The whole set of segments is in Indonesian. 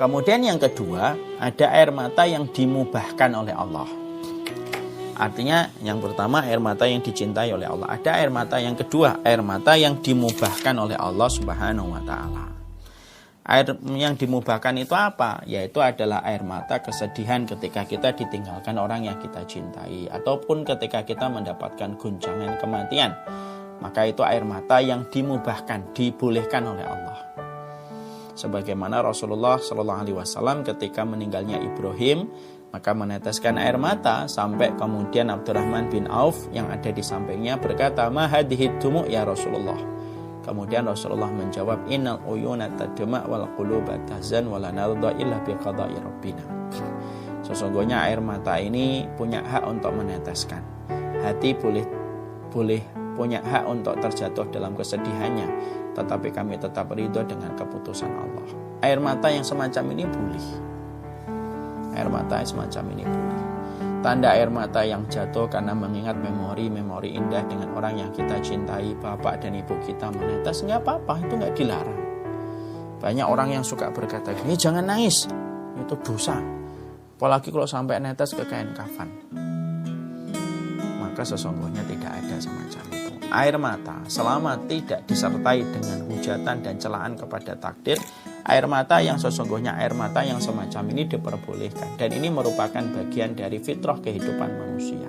Kemudian yang kedua, ada air mata yang dimubahkan oleh Allah. Artinya yang pertama air mata yang dicintai oleh Allah. Ada air mata yang kedua, air mata yang dimubahkan oleh Allah Subhanahu wa ta'ala. Air yang dimubahkan itu apa? Yaitu adalah air mata kesedihan ketika kita ditinggalkan orang yang kita cintai, ataupun ketika kita mendapatkan guncangan kematian. Maka itu air mata yang dimubahkan, dibolehkan oleh Allah. Sebagaimana Rasulullah SAW ketika meninggalnya Ibrahim, maka meneteskan air mata sampai kemudian Abdurrahman bin Auf yang ada di sampingnya berkata, "Ma hadhihi dumu' ya Rasulullah." Kemudian Rasulullah menjawab, "Innal uyuna tadma' wal quluba tahzan wa la narda illa bi qada'i rabbina." Sesungguhnya air mata ini punya hak untuk meneteskan. Hati boleh punya hak untuk terjatuh dalam kesedihannya, tetapi kami tetap ridho dengan keputusan Allah. Air mata yang semacam ini boleh. Air mata semacam ini boleh. Tanda air mata yang jatuh karena mengingat memori-memori indah dengan orang yang kita cintai, bapak dan ibu kita menetes, nggak apa-apa, itu nggak dilarang. Banyak orang yang suka berkata, "Ini jangan nangis, itu dosa." Apalagi kalau sampai netes ke kain kafan. Maka sesungguhnya tidak ada semacam itu. Air mata selama tidak disertai dengan hujatan dan celaan kepada takdir, air mata yang sesungguhnya air mata yang semacam ini diperbolehkan. Dan ini merupakan bagian dari fitrah kehidupan manusia,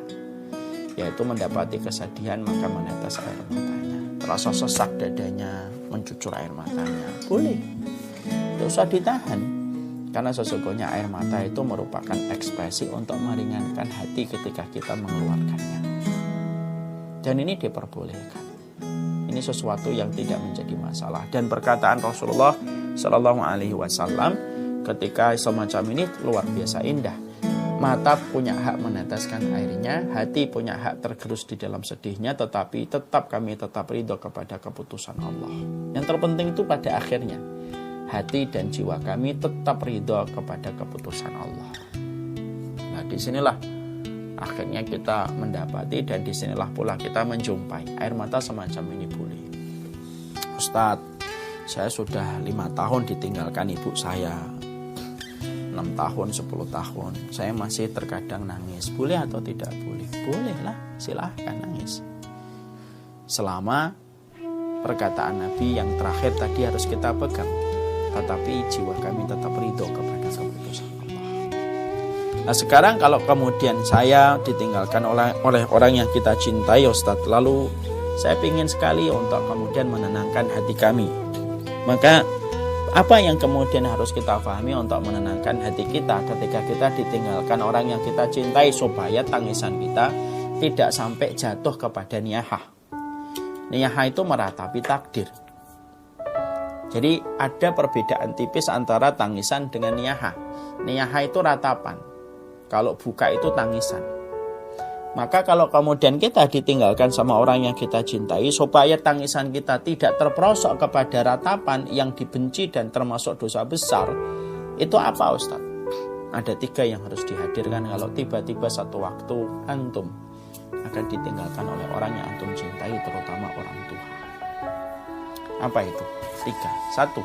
yaitu mendapati kesedihan maka menetes air matanya. Terasa sesak dadanya, mencucur air matanya, boleh, tidak usah ditahan. Karena sesungguhnya air mata itu merupakan ekspresi untuk meringankan hati ketika kita mengeluarkannya. Dan ini diperbolehkan. Ini sesuatu yang tidak menjadi masalah. Dan perkataan Rasulullah Sallallahu Alaihi Wasallam ketika semacam ini luar biasa indah. Mata punya hak meneteskan airnya, hati punya hak tergerus di dalam sedihnya, tetapi kami tetap ridho kepada keputusan Allah. Yang terpenting itu pada akhirnya hati dan jiwa kami tetap ridho kepada keputusan Allah. Nah, disinilah akhirnya kita mendapati, dan disinilah pula kita menjumpai air mata semacam ini boleh. Ustadz, saya sudah 5 tahun ditinggalkan ibu saya, 6 tahun, 10 tahun, saya masih terkadang nangis. Boleh atau tidak boleh? Bolehlah, silahkan nangis. Selama perkataan Nabi yang terakhir tadi harus kita pegang, tetapi jiwa kami tetap ridho kepada keputusan Allah. Nah, sekarang kalau kemudian saya ditinggalkan oleh orang yang kita cintai, Ustadz, lalu saya ingin sekali untuk kemudian menenangkan hati kami. Maka apa yang kemudian harus kita pahami untuk menenangkan hati kita ketika kita ditinggalkan orang yang kita cintai, supaya tangisan kita tidak sampai jatuh kepada niyahah. Niyahah itu meratapi takdir. Jadi ada perbedaan tipis antara tangisan dengan niyahah. Niyahah itu ratapan, kalau buka itu tangisan. Maka kalau kemudian kita ditinggalkan sama orang yang kita cintai, supaya tangisan kita tidak terperosok kepada ratapan yang dibenci dan termasuk dosa besar, itu apa, Ustaz? Ada 3 yang harus dihadirkan kalau tiba-tiba satu waktu antum akan ditinggalkan oleh orang yang antum cintai, terutama orang tua. Apa itu? 3. 1.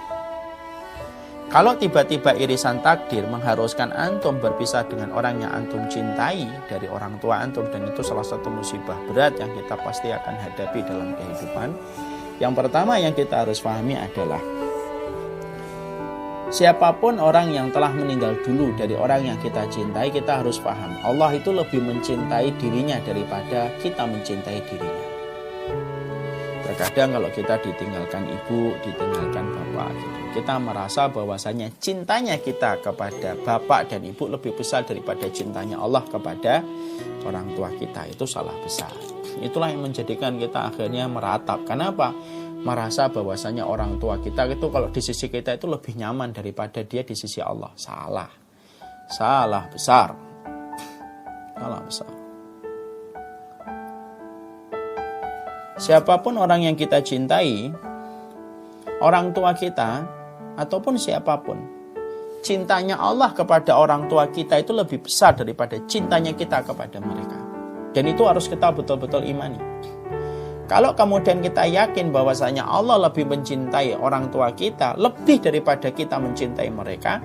Kalau tiba-tiba irisan takdir mengharuskan antum berpisah dengan orang yang antum cintai dari orang tua antum, dan itu salah satu musibah berat yang kita pasti akan hadapi dalam kehidupan. Yang pertama yang kita harus pahami adalah, siapapun orang yang telah meninggal dulu dari orang yang kita cintai, kita harus paham Allah itu lebih mencintai dirinya daripada kita mencintai dirinya. Terkadang kalau kita ditinggalkan ibu, ditinggalkan bapak, kita merasa bahwasanya cintanya kita kepada bapak dan ibu lebih besar daripada cintanya Allah kepada orang tua kita. Itu salah besar. Itulah yang menjadikan kita akhirnya meratap. Kenapa? Merasa bahwasanya orang tua kita itu kalau di sisi kita itu lebih nyaman daripada dia di sisi Allah. Salah. Salah besar. Salah besar. Siapapun orang yang kita cintai, orang tua kita ataupun siapapun, cintanya Allah kepada orang tua kita itu lebih besar daripada cintanya kita kepada mereka. Dan itu harus kita betul-betul imani. Kalau kemudian kita yakin bahwasanya Allah lebih mencintai orang tua kita lebih daripada kita mencintai mereka,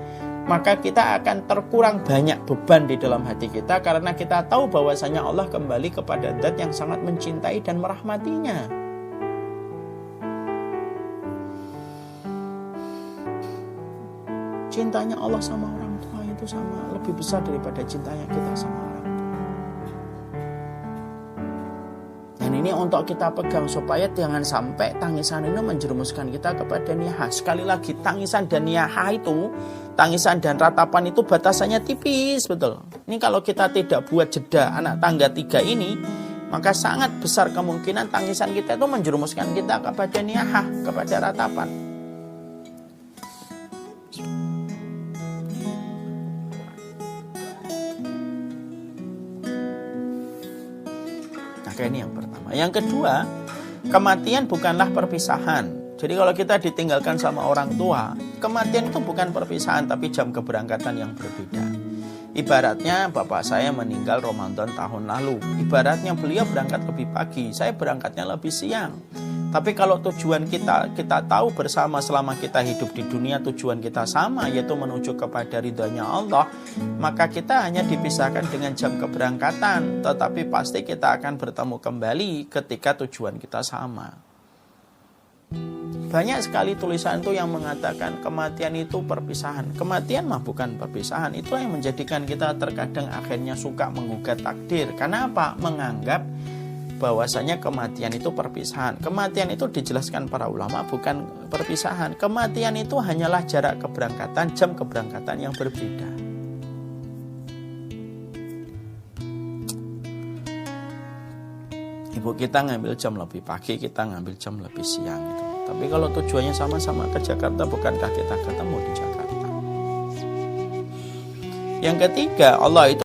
maka kita akan terkurang banyak beban di dalam hati kita karena kita tahu bahwasanya Allah kembali kepada zat yang sangat mencintai dan merahmatinya. Cintanya Allah sama orang tua itu sama lebih besar daripada cintanya kita sama orang tua. Dan ini untuk kita pegang supaya jangan sampai tangisan ini menjerumuskan kita kepada niyaha. Sekali lagi, tangisan dan niyaha itu, tangisan dan ratapan itu batasannya tipis, betul. Ini kalau kita tidak buat jeda anak tangga 3 ini, maka sangat besar kemungkinan tangisan kita itu menjerumuskan kita kepada niyaha, kepada ratapan. Maka ini yang pertama. Yang kedua, kematian bukanlah perpisahan. Jadi kalau kita ditinggalkan sama orang tua, kematian itu bukan perpisahan tapi jam keberangkatan yang berbeda. Ibaratnya bapak saya meninggal Ramadan tahun lalu. Ibaratnya beliau berangkat lebih pagi, saya berangkatnya lebih siang. Tapi kalau tujuan kita tahu bersama selama kita hidup di dunia tujuan kita sama, yaitu menuju kepada ridhonya Allah, maka kita hanya dipisahkan dengan jam keberangkatan, tetapi pasti kita akan bertemu kembali ketika tujuan kita sama. Banyak sekali tulisan itu yang mengatakan kematian itu perpisahan. Kematian mah bukan perpisahan. Itu yang menjadikan kita terkadang akhirnya suka menggugat takdir. Karena apa? Menganggap bahwasanya kematian itu perpisahan. Kematian itu dijelaskan para ulama bukan perpisahan. Kematian itu hanyalah jarak keberangkatan, jam keberangkatan yang berbeda. Ibu kita ngambil jam lebih pagi, kita ngambil jam lebih siang gitu. Tapi kalau tujuannya sama-sama ke Jakarta, bukankah kita ketemu di Jakarta? Yang ketiga, Allah itu